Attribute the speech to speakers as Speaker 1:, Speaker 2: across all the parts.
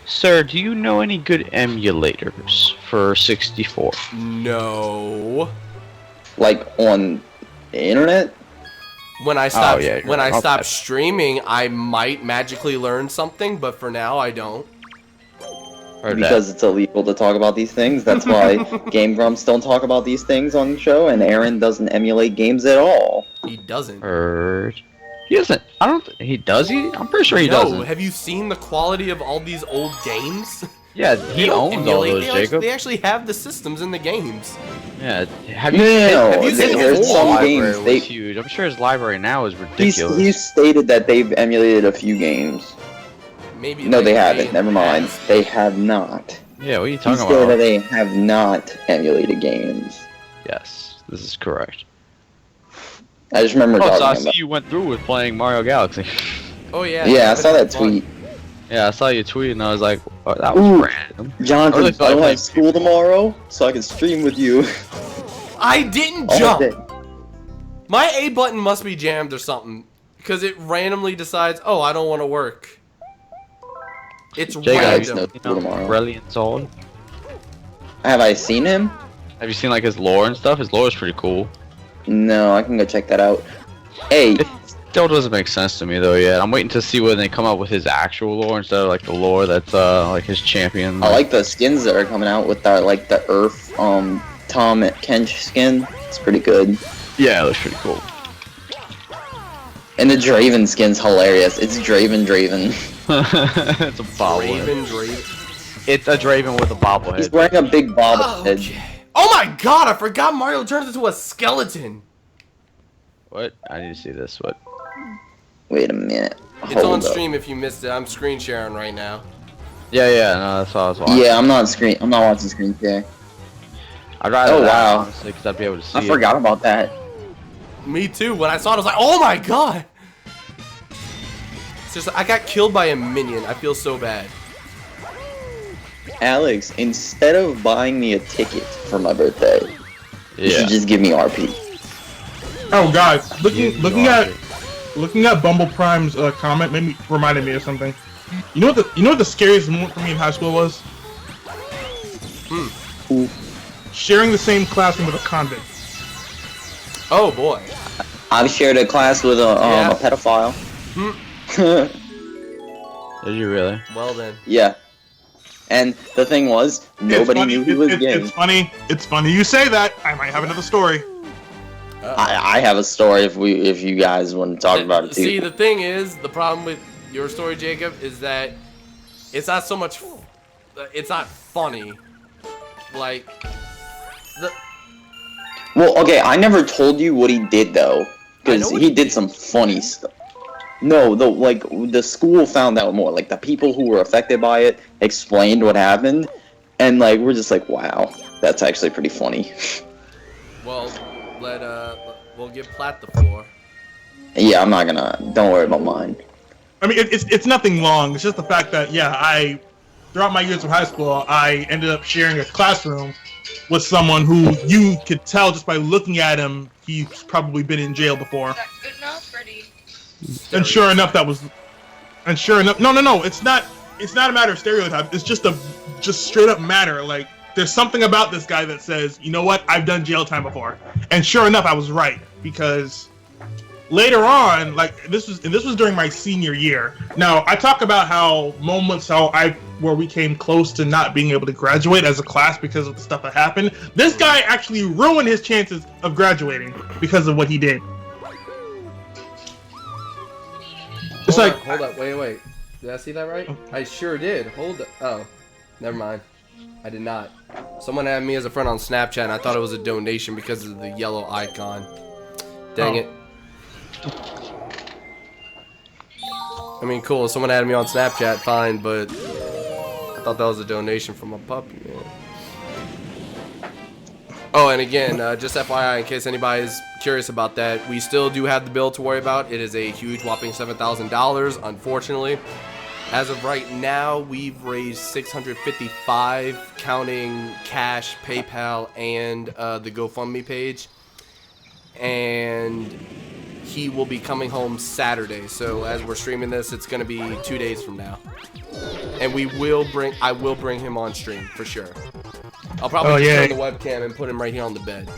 Speaker 1: Sir, do you know any good emulators for 64?
Speaker 2: No.
Speaker 3: Like on the internet?
Speaker 2: When I
Speaker 1: Oh,
Speaker 2: stop
Speaker 1: yeah,
Speaker 2: when I
Speaker 1: okay.
Speaker 2: stop streaming, I might magically learn something, but for now I don't.
Speaker 1: Heard
Speaker 3: Because it's illegal to talk about these things. That's why Game Grumps don't talk about these things on the show, and Aaron doesn't emulate games at all.
Speaker 2: He doesn't.
Speaker 1: Heard. He doesn't. I don't. He does. I'm pretty sure he
Speaker 2: No,
Speaker 1: doesn't.
Speaker 2: have you seen the quality of all these old games?
Speaker 1: Yeah,
Speaker 2: They
Speaker 1: he
Speaker 2: don't
Speaker 1: owns all
Speaker 2: emulate,
Speaker 1: those, Jacob.
Speaker 2: They actually have the systems in the games.
Speaker 1: Yeah. Have you?
Speaker 3: No,
Speaker 2: have you seen
Speaker 3: there's
Speaker 2: his
Speaker 3: some
Speaker 1: library
Speaker 3: games
Speaker 1: was
Speaker 3: they.
Speaker 1: huge. I'm sure his library now is ridiculous.
Speaker 3: He's stated that they've emulated a few games.
Speaker 2: Maybe
Speaker 3: No,
Speaker 2: like
Speaker 3: they
Speaker 2: way
Speaker 3: haven't.
Speaker 2: in
Speaker 3: Never
Speaker 2: the
Speaker 3: mind.
Speaker 2: past.
Speaker 3: They have not.
Speaker 1: Yeah, what are you
Speaker 3: He
Speaker 1: talking
Speaker 3: stated that
Speaker 1: about?
Speaker 3: they have not emulated games.
Speaker 1: Yes, this is correct.
Speaker 3: I just remember
Speaker 1: Oh, so I
Speaker 3: talking
Speaker 1: see
Speaker 3: about.
Speaker 1: you went through with playing Mario Galaxy.
Speaker 2: Oh yeah.
Speaker 3: Yeah, I saw that
Speaker 2: fun.
Speaker 3: tweet.
Speaker 1: Yeah, I saw you tweet and I was like, oh, that was
Speaker 3: Ooh.
Speaker 1: random.
Speaker 3: Jonathan,
Speaker 1: really
Speaker 3: I
Speaker 1: thought I
Speaker 3: don't
Speaker 1: played
Speaker 3: have school tomorrow, so I can stream with you.
Speaker 2: I didn't
Speaker 3: all
Speaker 2: jump.
Speaker 3: day.
Speaker 2: My A button must be jammed or something, because it randomly decides, oh, I don't want to work. It's
Speaker 1: Jacob,
Speaker 2: random.
Speaker 3: no school tomorrow.
Speaker 1: Brilliant Soul.
Speaker 3: Have I seen him?
Speaker 1: Have you seen like his lore and stuff? His lore is pretty cool.
Speaker 3: No, I can go check that out. Hey,
Speaker 1: It still doesn't make sense to me though yet. I'm waiting to see when they come up with his actual lore instead of like the lore that's like his champion.
Speaker 3: I like the skins that are coming out with that, like the Earth, Tom Kench skin. It's pretty good.
Speaker 1: Yeah, it looks pretty cool.
Speaker 3: And the Draven skin's hilarious. It's Draven.
Speaker 1: It's a bobblehead.
Speaker 2: Draven.
Speaker 1: It's a Draven with a
Speaker 3: He's
Speaker 1: bobblehead.
Speaker 3: wearing a big bobblehead.
Speaker 2: Okay. Oh my god, I forgot Mario turns into a skeleton.
Speaker 1: What? I need to see this. What?
Speaker 3: Wait a minute.
Speaker 2: It's on
Speaker 3: Hold up.
Speaker 2: stream if you missed it. I'm screen sharing right now.
Speaker 1: Yeah, no, that's what I was watching.
Speaker 3: Yeah, I'm not watching screen share.
Speaker 1: I'd rather
Speaker 3: Oh,
Speaker 1: that,
Speaker 3: wow.
Speaker 1: honestly, because I'd be able to see
Speaker 3: I forgot about that.
Speaker 2: Me too. When I saw it, I was like, oh my god. Seriously, I got killed by a minion. I feel so bad.
Speaker 3: Alex, instead of buying me a ticket for my birthday,
Speaker 1: it.
Speaker 3: you
Speaker 1: Yeah.
Speaker 3: should just give me RP.
Speaker 4: Oh, guys,
Speaker 1: You
Speaker 4: looking
Speaker 1: are
Speaker 4: at Bumble Prime's comment reminded me of something. You know what the scariest moment for me in high school was?
Speaker 3: Ooh.
Speaker 4: Sharing the same classroom with a convict.
Speaker 2: Oh boy.
Speaker 3: I've shared a class with
Speaker 2: Yeah.
Speaker 3: a pedophile.
Speaker 1: Did you really?
Speaker 2: Well then.
Speaker 3: Yeah. And the thing was, nobody knew he was gay.
Speaker 4: It's funny. It's funny you say that. I might have another story.
Speaker 3: I have a story if you guys want to talk about it too.
Speaker 2: See, the thing is, the problem with your story, Jacob, is that it's not so much. It's not funny. Like the.
Speaker 3: Well, okay, I never told you what he did though, because
Speaker 2: I know what
Speaker 3: he
Speaker 2: he
Speaker 3: did
Speaker 2: did.
Speaker 3: some funny stuff. No, the school found out more. Like the people who were affected by it explained what happened, and like we're just like, wow, that's actually pretty funny.
Speaker 2: Well, we'll give Platt the floor.
Speaker 3: Yeah, I'm not gonna. Don't worry about mine.
Speaker 4: I mean, it's nothing long. It's just the fact that throughout my years of high school, I ended up sharing a classroom with someone who you could tell just by looking at him, he's probably been in jail before.
Speaker 5: Is that good enough? Ready?
Speaker 4: And sure enough, no, it's not a matter of stereotype. It's just straight up matter. Like, there's something about this guy that says, you know what, I've done jail time before. And sure enough, I was right, because later on, like this was during my senior year. Now, I talk about where we came close to not being able to graduate as a class because of the stuff that happened. This guy actually ruined his chances of graduating because of what he did. It's like,
Speaker 2: Hold up, wait. Did I see that right? I sure did. Hold up. Oh, never mind. I did not. Someone had me as a friend on Snapchat, and I thought it was a donation because of the yellow icon. Dang it. I mean, cool. Someone added me on Snapchat, fine, but I thought that was a donation from a puppy, man. Oh, and again, just FYI, in case anybody's curious about that, we still do have the bill to worry about. It is a huge whopping $7,000, unfortunately. As of right now, we've raised $655, counting cash, PayPal, and the GoFundMe page. And he will be coming home Saturday. So as we're streaming this, it's gonna be 2 days from now. And I will bring him on stream for sure. I'll probably just turn the webcam and put him right here on the bed.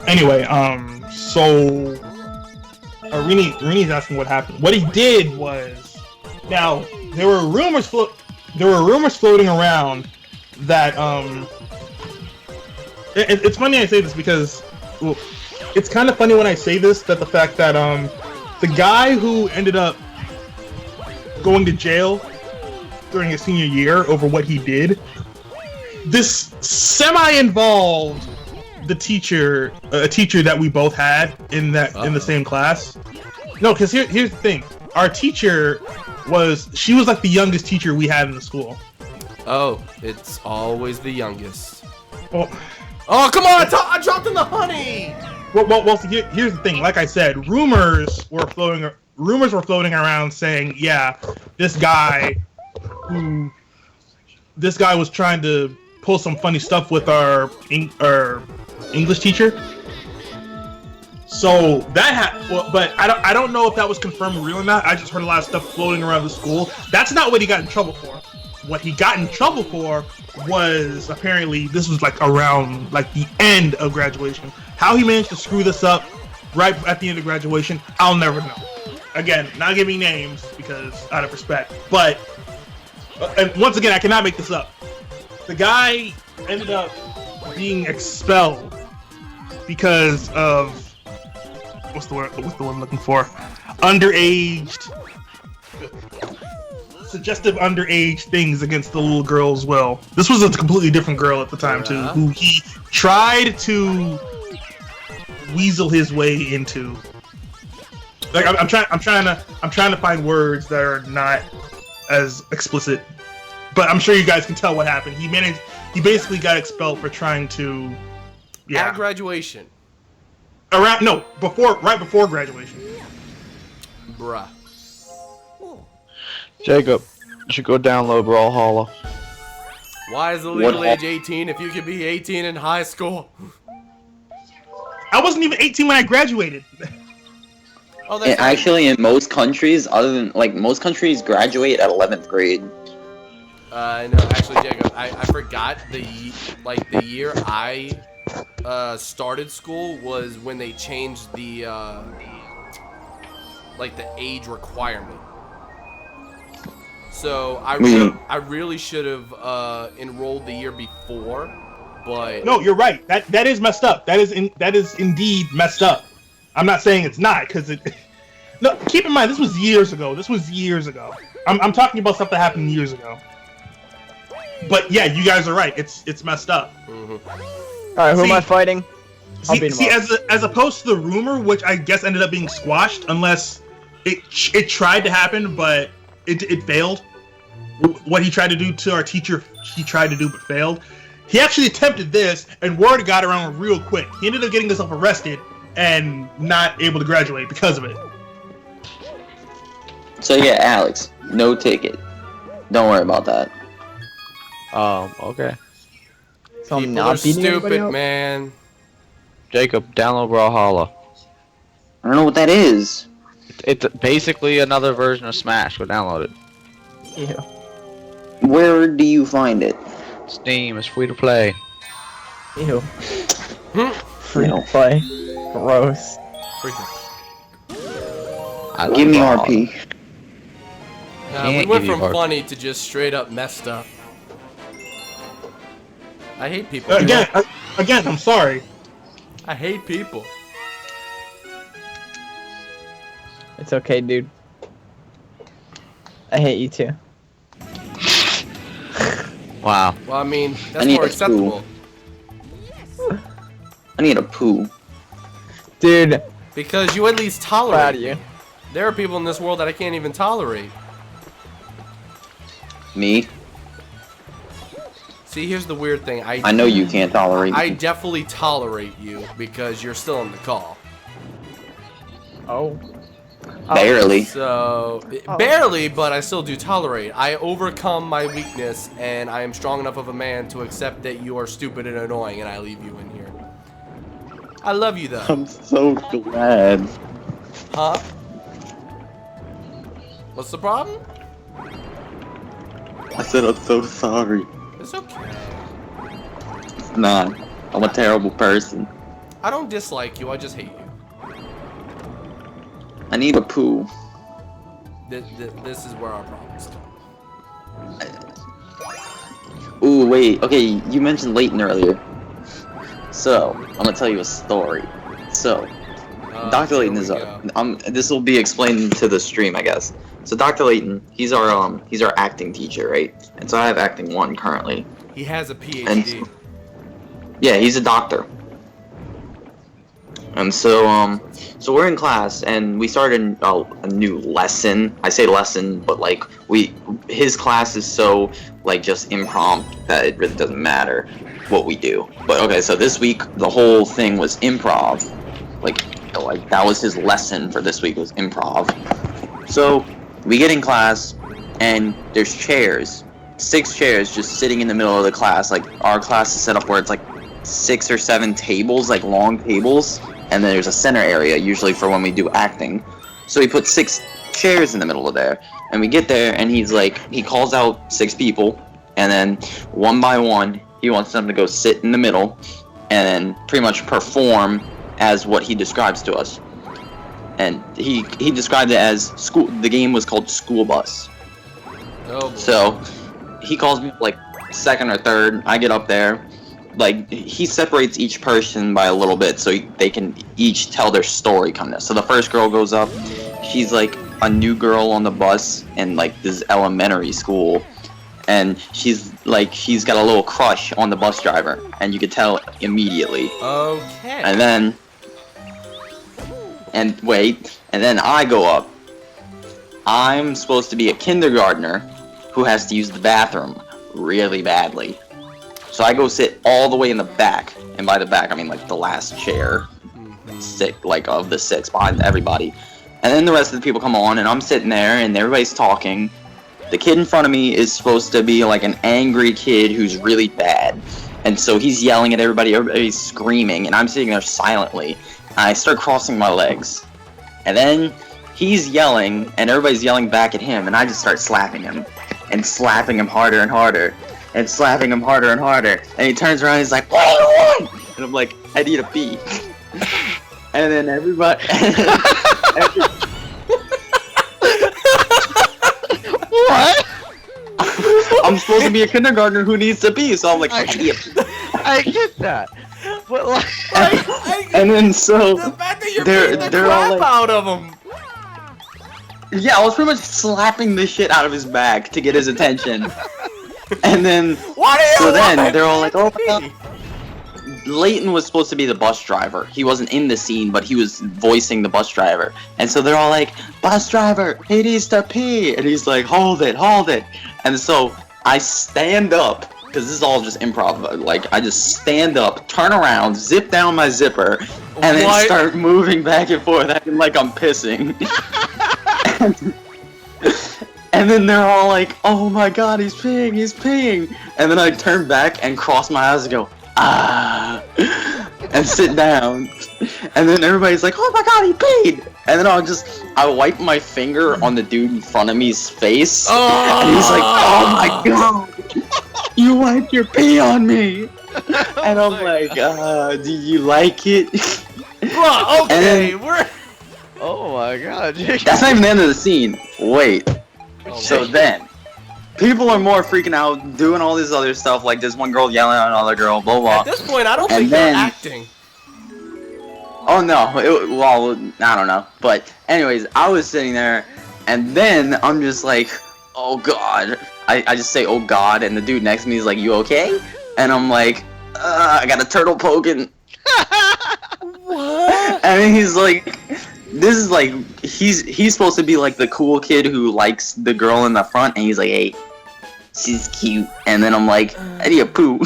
Speaker 4: Anyway, so Rini's asking what happened. What he did was, now there were rumors floating around that it's funny I say this because it's kind of funny when I say this, that the fact that the guy who ended up going to jail during his senior year over what he did, this semi-involved a teacher that we both had in the same class. No, because here's the thing. Our teacher she was like the youngest teacher we had in the school.
Speaker 2: Oh, it's always the youngest.
Speaker 4: Well,
Speaker 2: oh, come on! I dropped in the honey!
Speaker 4: Well, here's the thing. Like I said, rumors were floating around saying, yeah, this guy was trying to pull some funny stuff with our English teacher. So but I don't know if that was confirmed or real or not. I just heard a lot of stuff floating around the school. That's not what he got in trouble for. What he got in trouble for was, apparently this was like around like the end of graduation. How he managed to screw this up right at the end of graduation, I'll never know. Again, not giving names because out of respect, but and once again, I cannot make this up. The guy ended up being expelled because of what's the word I'm looking for? Suggestive underage things against the little girl's will. This was a completely different girl at the time too, who he tried to weasel his way into. Like I'm trying to find words that are not as explicit, but I'm sure you guys can tell what happened. He basically got expelled for trying to
Speaker 2: at graduation.
Speaker 4: Right before graduation.
Speaker 2: Bruh.
Speaker 1: Jacob, you should go download Brawlhalla.
Speaker 2: Why is the legal age 18 if you could be 18 in high school?
Speaker 4: I wasn't even 18 when I graduated.
Speaker 2: Oh, that's
Speaker 3: actually, in most countries, most countries graduate at 11th grade.
Speaker 2: No, actually, Jacob, I forgot the year I started school was when they changed the age requirement. So I really should have enrolled the year before, but
Speaker 4: no, you're right. That is messed up. That is indeed messed up. I'm not saying it's not, because it. No, keep in mind this was years ago. I'm talking about stuff that happened years ago. But yeah, you guys are right. It's messed up.
Speaker 2: Mm-hmm.
Speaker 5: All right, who am I fighting?
Speaker 4: As opposed to the rumor, which I guess ended up being squashed, unless it tried to happen, but it failed. What he tried to do to our teacher, he tried to do but failed. He actually attempted this, and word got around real quick. He ended up getting himself arrested and not able to graduate because of it.
Speaker 3: So yeah, Alex, no ticket. Don't worry about that.
Speaker 1: Okay.
Speaker 5: So I'm
Speaker 2: people
Speaker 5: not
Speaker 2: are
Speaker 5: beating anybody
Speaker 2: stupid,
Speaker 5: up?
Speaker 2: man.
Speaker 1: Jacob, download Brawlhalla.
Speaker 3: I don't know what that is.
Speaker 1: It's basically another version of Smash. Go download it.
Speaker 5: Ew.
Speaker 3: Where do you find it?
Speaker 1: Steam is free to play.
Speaker 5: Ew. Free to play. Gross.
Speaker 3: Give me RP.
Speaker 2: We went from funny to just straight up messed up. I hate people.
Speaker 4: Again, I'm sorry.
Speaker 2: I hate people.
Speaker 5: It's okay, dude. I hate you too.
Speaker 1: Wow.
Speaker 2: Well, I mean, that's more acceptable.
Speaker 3: I need a poo.
Speaker 5: Dude,
Speaker 2: Because you at least tolerate
Speaker 5: proud of you.
Speaker 2: There are people in this world that I can't even tolerate.
Speaker 3: Me?
Speaker 2: See, here's the weird thing.
Speaker 3: I know you can't tolerate
Speaker 2: I
Speaker 3: me.
Speaker 2: definitely tolerate you because you're still on the call.
Speaker 5: Oh.
Speaker 3: Barely.
Speaker 2: So, barely, but I still do tolerate. I overcome my weakness, and I am strong enough of a man to accept that you are stupid and annoying, and I leave you in here. I love you though.
Speaker 3: I'm so glad.
Speaker 2: Huh? What's the problem?
Speaker 3: I said I'm so sorry.
Speaker 2: It's okay.
Speaker 3: It's not. I'm a terrible person.
Speaker 2: I don't dislike you, I just hate you.
Speaker 3: I need a poo.
Speaker 2: This is where our problems come.
Speaker 3: Ooh, wait. Okay, you mentioned Leighton earlier. So, I'm gonna tell you a story. So, Dr. Leighton is this will be explained to the stream, I guess. So Dr. Leighton, he's our acting teacher, right? And so I have acting 1 currently.
Speaker 2: He has a PhD.
Speaker 3: And, yeah, he's a doctor. And so so we're in class and we started a new lesson. I say lesson, but like his class is so like just impromptu that it really doesn't matter what we do. But okay, so this week the whole thing was improv. Like that was his lesson for this week was improv. So we get in class and there's chairs, 6 chairs just sitting in the middle of the class. Like our class is set up where it's like 6 or 7 tables, like long tables, and then there's a center area usually for when we do acting. So he put 6 chairs in the middle of there, and we get there and he's like, he calls out 6 people, and then one by one he wants them to go sit in the middle and then pretty much perform as what he describes to us. And he described it as school. The game was called School Bus.
Speaker 2: Oh.
Speaker 3: So he calls me like 2nd or 3rd. I get up there. Like he separates each person by a little bit so they can each tell their story kind of. So the first girl goes up. She's like a new girl on the bus in like this elementary school, and she's got a little crush on the bus driver, and you could tell immediately.
Speaker 2: Okay.
Speaker 3: And then I go up. I'm supposed to be a kindergartner who has to use the bathroom really badly. So I go sit all the way in the back, and by the back I mean like the last chair, of the 6 behind everybody. And then the rest of the people come on, and I'm sitting there, and everybody's talking. The kid in front of me is supposed to be like an angry kid who's really bad, and so he's yelling at everybody. Everybody's screaming, and I'm sitting there silently. I start crossing my legs, and then he's yelling, and everybody's yelling back at him, and I just start slapping him, and slapping him harder and harder. And slapping him harder and harder. And he turns around and he's like, what do you want? And I'm like, I need a pee. And then everybody...
Speaker 1: What?
Speaker 3: I'm supposed to be a kindergartner who needs to pee, so I'm like, I need a pee.
Speaker 1: I get that. But like...
Speaker 3: And then so...
Speaker 2: The fact that you're beating the crap out of him.
Speaker 3: Yeah, I was pretty much slapping the shit out of his back to get his attention. And then, they're all like, oh my god. Leighton was supposed to be the bus driver. He wasn't in the scene, but he was voicing the bus driver. And so they're all like, bus driver, he needs to pee. And he's like, hold it. And so I stand up, because this is all just improv. Like, I just stand up, turn around, zip down my zipper, and then start moving back and forth, acting like I'm pissing. And then they're all like, oh my god, he's peeing. And then I turn back and cross my eyes and go, ah, and sit down. And then everybody's like, oh my god, he peed. And then I wipe my finger on the dude in front of me's face. And he's like, oh my god, you wiped your pee on me. And I'm like, do you like it?
Speaker 2: Bro, okay,
Speaker 1: Oh my god.
Speaker 3: That's not even the end of the scene. Wait. So then, people are more freaking out, doing all this other stuff, like this one girl yelling at another girl, blah blah.
Speaker 2: At this point, I don't think they're acting.
Speaker 3: Oh no, I don't know. But anyways, I was sitting there, and then I'm just like, oh god. I just say, oh god, and the dude next to me is like, you okay? And I'm like, I got a turtle poking. What? And then he's like... This is like, he's supposed to be like the cool kid who likes the girl in the front, and he's like, hey, she's cute. And then I'm like, I need a poo.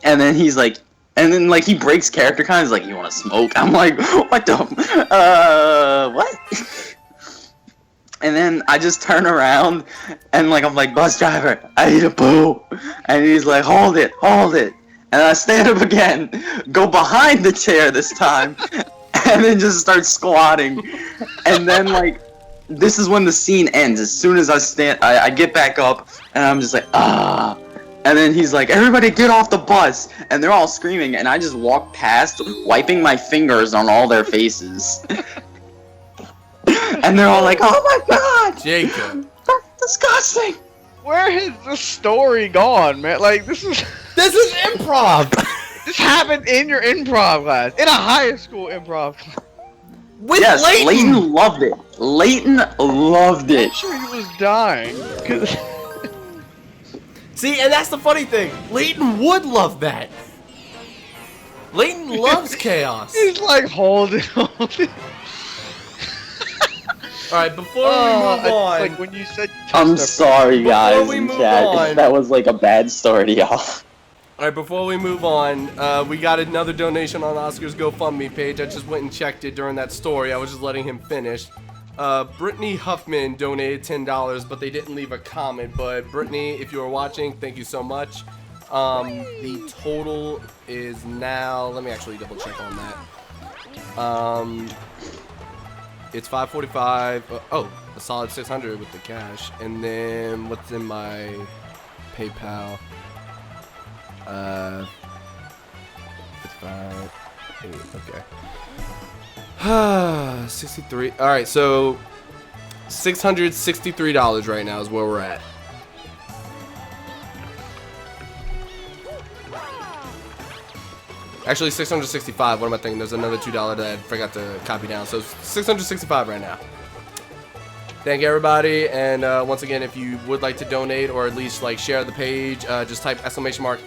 Speaker 3: And then he's like, and then like he breaks character kind of, he's like, you want to smoke? I'm like, what the, what? And then I just turn around, and like, I'm like, bus driver, I need a poo. And he's like, hold it. And I stand up again, go behind the chair this time, and then just start squatting. And then, like, this is when the scene ends. As soon as I get back up, and I'm just like, ah. And then he's like, everybody get off the bus. And they're all screaming, and I just walk past, wiping my fingers on all their faces. And they're all like, oh my god!
Speaker 2: Jacob.
Speaker 3: That's disgusting!
Speaker 1: Where has the story gone, man? Like, this is
Speaker 2: improv!
Speaker 1: this happened in your improv class, in a high school improv class.
Speaker 2: With
Speaker 3: Yes,
Speaker 2: Leighton!
Speaker 3: Leighton loved it. Leighton loved
Speaker 1: I'm
Speaker 3: it.
Speaker 1: sure he was dying.
Speaker 2: See, and that's the funny thing. Leighton would love that. Leighton loves chaos.
Speaker 1: He's like, hold it.
Speaker 2: Alright, before we move on.
Speaker 1: Like when you said
Speaker 3: I'm sorry, guys,
Speaker 2: we
Speaker 3: in
Speaker 2: move
Speaker 3: chat.
Speaker 2: on-
Speaker 3: That was like a bad story to y'all.
Speaker 2: Alright, before we move on, we got another donation on Oscar's GoFundMe page. I just went and checked it during that story. I was just letting him finish. Brittany Huffman donated $10, but they didn't leave a comment. But Brittany, if you are watching, thank you so much. The total is now, let me actually double check on that. It's 545. Oh, a solid 600 with the cash. And then what's in my PayPal? 55, 8, okay. 63. All right, so $663 right now is where we're at. Actually, 665. What am I thinking? There's another $2 that I forgot to copy down. So 665 right now. Thank you, everybody. And once again, if you would like to donate or at least like share the page, just type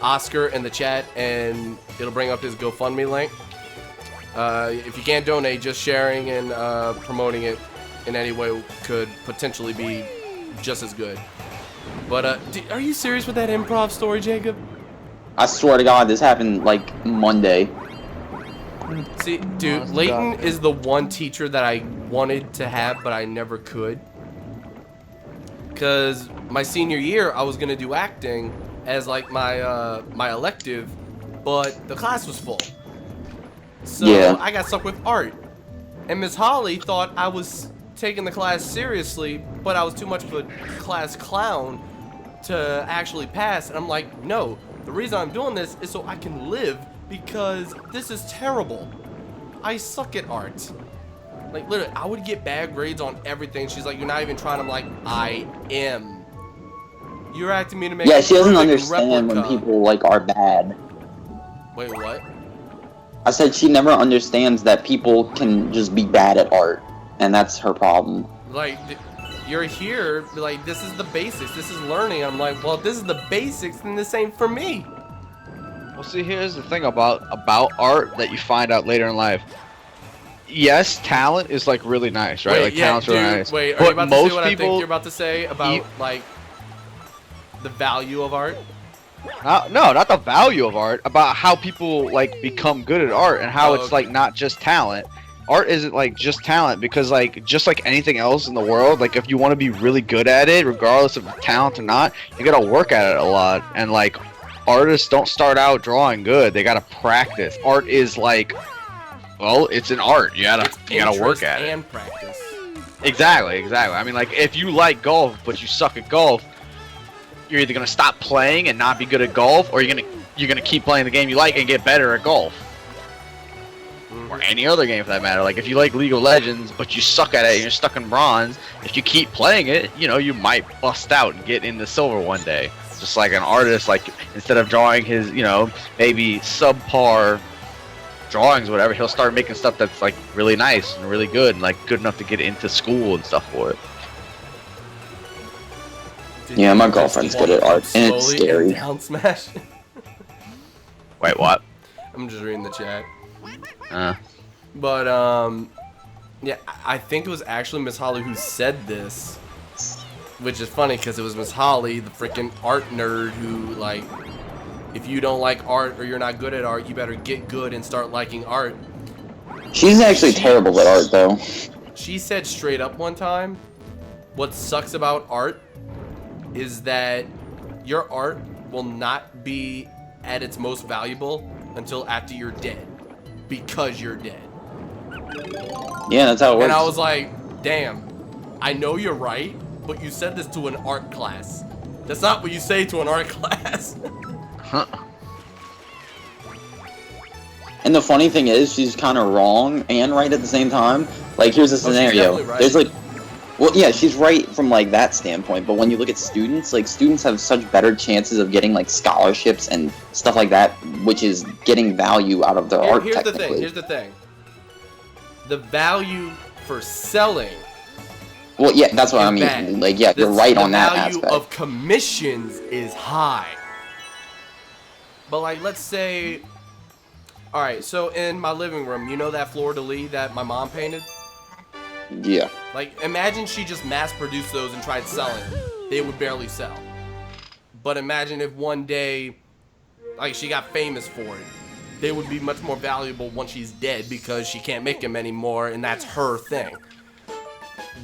Speaker 2: !Oscar in the chat and it'll bring up his GoFundMe link. If you can't donate, just sharing and promoting it in any way could potentially be just as good. But are you serious with that improv story, Jacob?
Speaker 3: I swear to God, this happened like Monday.
Speaker 2: See, dude, Leighton is the one teacher that I wanted to have, but I never could. Because my senior year, I was going to do acting as like my my elective, but the class was full. So
Speaker 3: Yeah.
Speaker 2: I got stuck with art. And Miss Holly thought I was taking the class seriously, but I was too much of a class clown to actually pass. And I'm like, no, the reason I'm doing this is so I can live, because this is terrible. I suck at art. Like, literally, I would get bad grades on everything. She's like, you're not even trying. I'm like, I am. You're acting me to make
Speaker 3: Yeah,
Speaker 2: a
Speaker 3: she doesn't
Speaker 2: perfect
Speaker 3: understand when
Speaker 2: replica.
Speaker 3: people like are bad.
Speaker 2: Wait, what?
Speaker 3: I said she never understands that people can just be bad at art, and that's her problem.
Speaker 2: Like, you're here, like, this is the basics. This is learning. I'm like, well, if this is the basics, then this ain't for me.
Speaker 1: Well, see, here's the thing about art that you find out later in life. Yes, talent is like really nice, right?
Speaker 2: Wait,
Speaker 1: like
Speaker 2: yeah,
Speaker 1: talent's really
Speaker 2: dude,
Speaker 1: nice.
Speaker 2: wait, are
Speaker 1: But
Speaker 2: you about to
Speaker 1: most
Speaker 2: say what I think
Speaker 1: people,
Speaker 2: you're about to say about, like, the value of art?
Speaker 1: no, not the value of art, about how people like become good at art and how it's like not just talent. Art isn't like just talent, because like just like anything else in the world, like if you want to be really good at it, regardless of talent or not, you gotta work at it a lot. And like artists don't start out drawing good; they gotta practice. Art is like, well, it's an art. You gotta work at it.
Speaker 2: And practice.
Speaker 1: Exactly. I mean, like if you like golf but you suck at golf, you're either gonna stop playing and not be good at golf, or you're gonna keep playing the game you like and get better at golf. Or any other game for that matter. Like if you like League of Legends but you suck at it and you're stuck in bronze, if you keep playing it, you know, you might bust out and get into silver one day. Just like an artist, like instead of drawing his, you know, maybe subpar drawings or whatever, he'll start making stuff that's like really nice and really good and like good enough to get into school and stuff for it.
Speaker 3: Yeah, my girlfriend's good at art, and it's scary.
Speaker 2: Down smash.
Speaker 1: Wait, what?
Speaker 2: I'm just reading the chat.
Speaker 1: Uh.
Speaker 2: But yeah, I think it was actually Miss Holly who said this, which is funny because it was Miss Holly, the freaking art nerd, who like, if you don't like art or you're not good at art, you better get good and start liking art.
Speaker 3: She's actually terrible at art, though.
Speaker 2: She said straight up one time, what sucks about art is that your art will not be at its most valuable until after you're dead, because you're dead.
Speaker 3: Yeah, that's how it works.
Speaker 2: And I was like, damn, I know you're right, but you said this to an art class. That's not what you say to an art class.
Speaker 1: Huh.
Speaker 3: And the funny thing is, she's kind of wrong and right at the same time. Like, here's a
Speaker 2: she's
Speaker 3: scenario.
Speaker 2: definitely right.
Speaker 3: There's like, well, yeah, she's right from like that standpoint. But when you look at students, like students have such better chances of getting like scholarships and stuff like that, which is getting value out of their art.
Speaker 2: Here's the
Speaker 3: technically.
Speaker 2: thing. Here's the thing. The value for selling.
Speaker 3: Well, yeah, that's what I mean.
Speaker 2: bad.
Speaker 3: Like, yeah, you're right on that
Speaker 2: The value
Speaker 3: aspect.
Speaker 2: of commissions is high. But like, let's say, all right. So in my living room, you know that fleur-de-lis that my mom painted?
Speaker 3: Yeah.
Speaker 2: Like, imagine she just mass-produced those and tried selling them. They would barely sell. But imagine if one day, like, she got famous for it. They would be much more valuable once she's dead because she can't make them anymore, and that's her thing.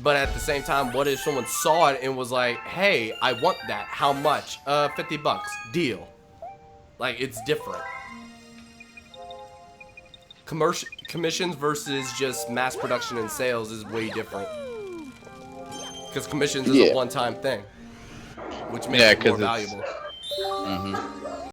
Speaker 2: But at the same time, what if someone saw it and was like, hey, I want that. How much? $50. Deal. Like, it's different. Commissions versus just mass production and sales is way different. Because commissions is a one-time thing, which makes it more valuable.
Speaker 1: Mm-hmm.